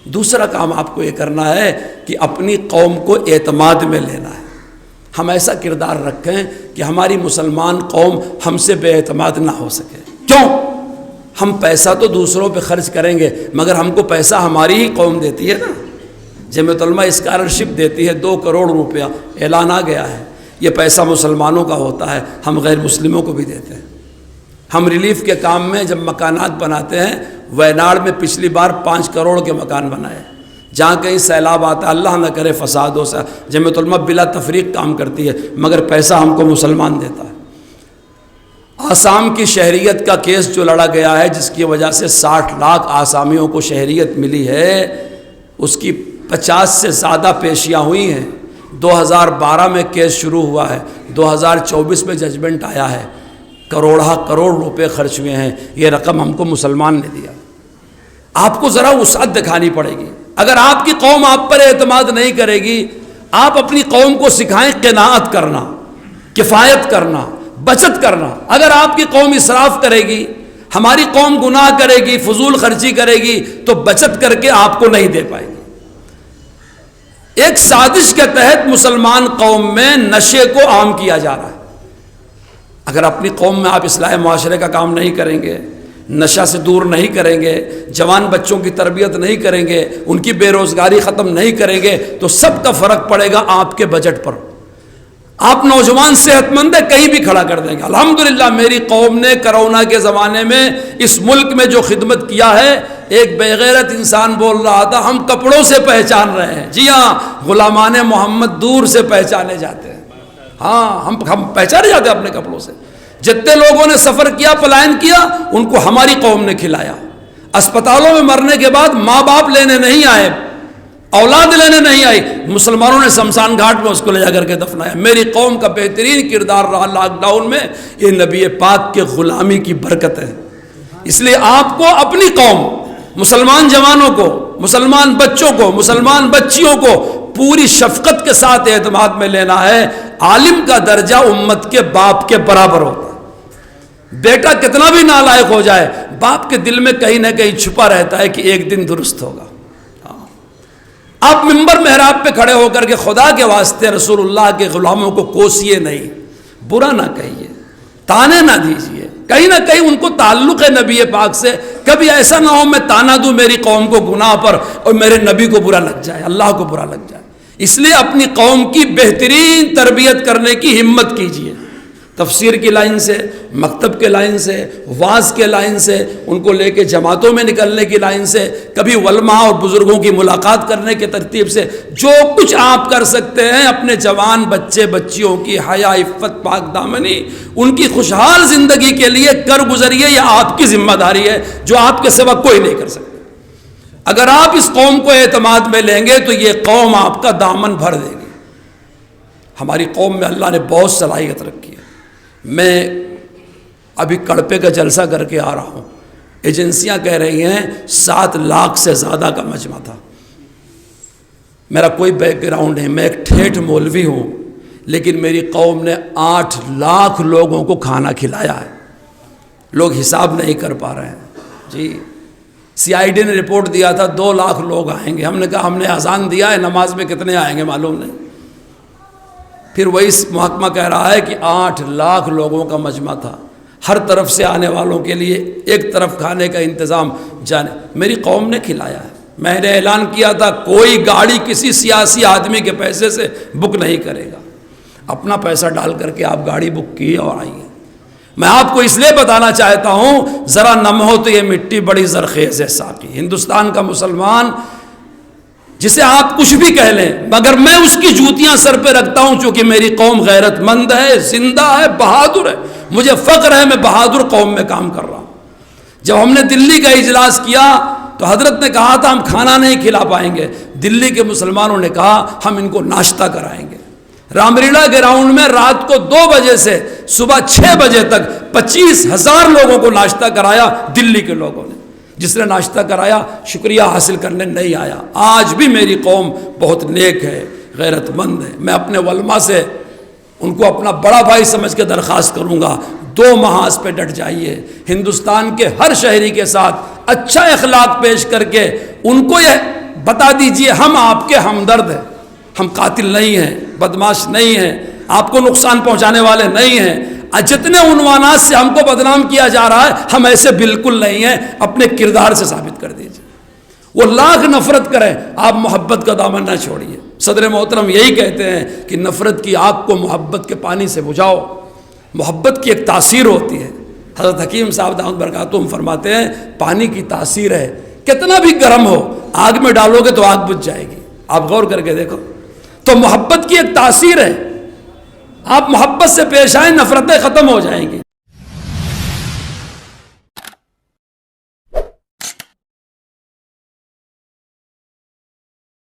دوسرا کام آپ کو یہ کرنا ہے کہ اپنی قوم کو اعتماد میں لینا ہے. ہم ایسا کردار رکھیں کہ ہماری مسلمان قوم ہم سے بے اعتماد نہ ہو سکے. کیوں؟ ہم پیسہ تو دوسروں پہ خرچ کریں گے مگر ہم کو پیسہ ہماری ہی قوم دیتی ہے نا. جمعیت علماء اسکالرشپ دیتی ہے 2 کروڑ روپیہ، اعلان آ گیا ہے. یہ پیسہ مسلمانوں کا ہوتا ہے، ہم غیر مسلموں کو بھی دیتے ہیں. ہم ریلیف کے کام میں جب مکانات بناتے ہیں، ویناڈ میں پچھلی بار 5 کروڑ کے مکان بنائے. جہاں کہیں سیلاب آتا ہے، اللہ نہ کرے فساد ہو سا، جمعیت علماء بلا تفریق کام کرتی ہے مگر پیسہ ہم کو مسلمان دیتا ہے. آسام کی شہریت کا کیس جو لڑا گیا ہے جس کی وجہ سے 60 لاکھ آسامیوں کو شہریت ملی ہے، اس کی 50 سے زیادہ پیشیاں ہوئی ہیں. 2012 میں کیس شروع ہوا ہے، 2024 میں ججمنٹ آیا ہے. کروڑ روپے خرچ ہوئے ہیں. یہ رقم ہم کو مسلمان نے دیا. آپ کو ذرا وسعت دکھانی پڑے گی. اگر آپ کی قوم آپ پر اعتماد نہیں کرے گی، آپ اپنی قوم کو سکھائیں قناعت کرنا، کفایت کرنا، بچت کرنا. اگر آپ کی قوم اسراف کرے گی، ہماری قوم گناہ کرے گی، فضول خرچی کرے گی، تو بچت کر کے آپ کو نہیں دے پائے گی. ایک سازش کے تحت مسلمان قوم میں نشے کو عام کیا جا رہا ہے. اگر اپنی قوم میں آپ اصلاح معاشرے کا کام نہیں کریں گے، نشہ سے دور نہیں کریں گے، جوان بچوں کی تربیت نہیں کریں گے، ان کی بے روزگاری ختم نہیں کریں گے، تو سب کا فرق پڑے گا آپ کے بجٹ پر. آپ نوجوان صحت مند ہے کہیں بھی کھڑا کر دیں گے. الحمدللہ میری قوم نے کرونا کے زمانے میں اس ملک میں جو خدمت کیا ہے، ایک بے غیرت انسان بول رہا تھا ہم کپڑوں سے پہچان رہے ہیں. جی ہاں، غلامان محمد دور سے پہچانے جاتے ہیں. ہاں، ہم پہچانے جاتے ہیں اپنے کپڑوں سے. جتنے لوگوں نے سفر کیا، پلائن کیا، ان کو ہماری قوم نے کھلایا. اسپتالوں میں مرنے کے بعد ماں باپ لینے نہیں آئے، اولاد لینے نہیں آئی، مسلمانوں نے شمشان گھاٹ میں اس کو لے جا کر کے دفنایا. میری قوم کا بہترین کردار رہا لاک ڈاؤن میں. یہ نبی پاک کے غلامی کی برکت ہے. اس لیے آپ کو اپنی قوم، مسلمان جوانوں کو، مسلمان بچوں کو، مسلمان بچیوں کو پوری شفقت کے ساتھ اعتماد میں لینا ہے. عالم کا درجہ امت کے باپ کے برابر ہوتا ہے. بیٹا کتنا بھی نالائق ہو جائے، باپ کے دل میں کہیں نہ کہیں چھپا رہتا ہے کہ ایک دن درست ہوگا. آپ ممبر محراب پہ کھڑے ہو کر کے خدا کے واسطے رسول اللہ کے غلاموں کو کوسیے نہیں، برا نہ کہیے، تانے نہ دیجیے. کہیں نہ کہیں ان کو تعلق ہے نبی پاک سے. کبھی ایسا نہ ہو میں تانا دوں میری قوم کو گناہ پر اور میرے نبی کو برا لگ جائے، اللہ کو برا لگ جائے. اس لیے اپنی قوم کی بہترین تربیت کرنے کی ہمت کیجیے. تفسیر کی لائن سے، مکتب کے لائن سے، واعظ کے لائن سے، ان کو لے کے جماعتوں میں نکلنے کی لائن سے، کبھی علماء اور بزرگوں کی ملاقات کرنے کے ترتیب سے، جو کچھ آپ کر سکتے ہیں اپنے جوان بچے بچیوں کی حیا، عفت، پاک دامنی، ان کی خوشحال زندگی کے لیے کر گزریے. یہ آپ کی ذمہ داری ہے جو آپ کے سوا کوئی نہیں کر سکتا. اگر آپ اس قوم کو اعتماد میں لیں گے تو یہ قوم آپ کا دامن بھر دے گی. ہماری قوم میں اللہ نے بہت صلاحیت رکھی ہے. میں ابھی کڑپے کا جلسہ کر کے آ رہا ہوں. ایجنسیاں کہہ رہی ہیں 7 لاکھ سے زیادہ کا مجمع تھا. میرا کوئی بیک گراؤنڈ نہیں، میں ایک ٹھیٹھ مولوی ہوں، لیکن میری قوم نے 8 لاکھ لوگوں کو کھانا کھلایا ہے. لوگ حساب نہیں کر پا رہے ہیں. جی، CID نے رپورٹ دیا تھا 2 لاکھ لوگ آئیں گے. ہم نے کہا ہم نے اذان دیا ہے، نماز میں کتنے آئیں گے معلوم نہیں. پھر وہی محکمہ کہہ رہا ہے کہ 8 لاکھ لوگوں کا مجمع تھا. ہر طرف سے آنے والوں کے لیے ایک طرف کھانے کا انتظام جانے. میری قوم نے کھلایا ہے. میں نے اعلان کیا تھا کوئی گاڑی کسی سیاسی آدمی کے پیسے سے بک نہیں کرے گا. اپنا پیسہ ڈال کر کے آپ گاڑی بک کیے اور آئیے. میں آپ کو اس لیے بتانا چاہتا ہوں ذرا نم ہو تو یہ مٹی بڑی زرخیز ہے ساقی. ہندوستان کا مسلمان جسے آپ کچھ بھی کہہ لیں مگر میں اس کی جوتیاں سر پہ رکھتا ہوں چونکہ میری قوم غیرت مند ہے، زندہ ہے، بہادر ہے. مجھے فخر ہے میں بہادر قوم میں کام کر رہا ہوں. جب ہم نے دلی کا اجلاس کیا تو حضرت نے کہا تھا ہم کھانا نہیں کھلا پائیں گے. دلی کے مسلمانوں نے کہا ہم ان کو ناشتہ کرائیں گے. رام لیلا گراؤنڈ میں رات کو 2 بجے سے صبح 6 بجے تک 25,000 لوگوں کو ناشتہ کرایا. دلی کے لوگوں نے، جس نے ناشتہ کرایا شکریہ حاصل کرنے نہیں آیا. آج بھی میری قوم بہت نیک ہے، غیرت مند ہے. میں اپنے علماء سے ان کو اپنا بڑا بھائی سمجھ کے درخواست کروں گا 2 محاذ پہ ڈٹ جائیے. ہندوستان کے ہر شہری کے ساتھ اچھا اخلاق پیش کر کے ان کو یہ بتا دیجئے ہم آپ کے ہمدرد ہیں، ہم قاتل نہیں ہیں، بدماش نہیں ہیں، آپ کو نقصان پہنچانے والے نہیں ہیں، جتنے عنوانات سے ہم کو بدنام کیا جا رہا ہے ہم ایسے بالکل نہیں ہیں، اپنے کردار سے ثابت کر دیجئے۔ وہ لاکھ نفرت کریں، آپ محبت کا دامن نہ چھوڑیے۔ صدر محترم یہی کہتے ہیں کہ نفرت کی آگ کو محبت کے پانی سے بجھاؤ۔ محبت کی ایک تاثیر ہوتی ہے، حضرت حکیم صاحب دامت برکاتہم فرماتے ہیں پانی کی تاثیر ہے، کتنا بھی گرم ہو آگ میں ڈالو گے تو آگ بجھ جائے گی، آپ غور کر کے دیکھو۔ تو محبت کی ایک تاثیر ہے، آپ محبت سے پیش آئیں نفرتیں ختم ہو جائیں گی۔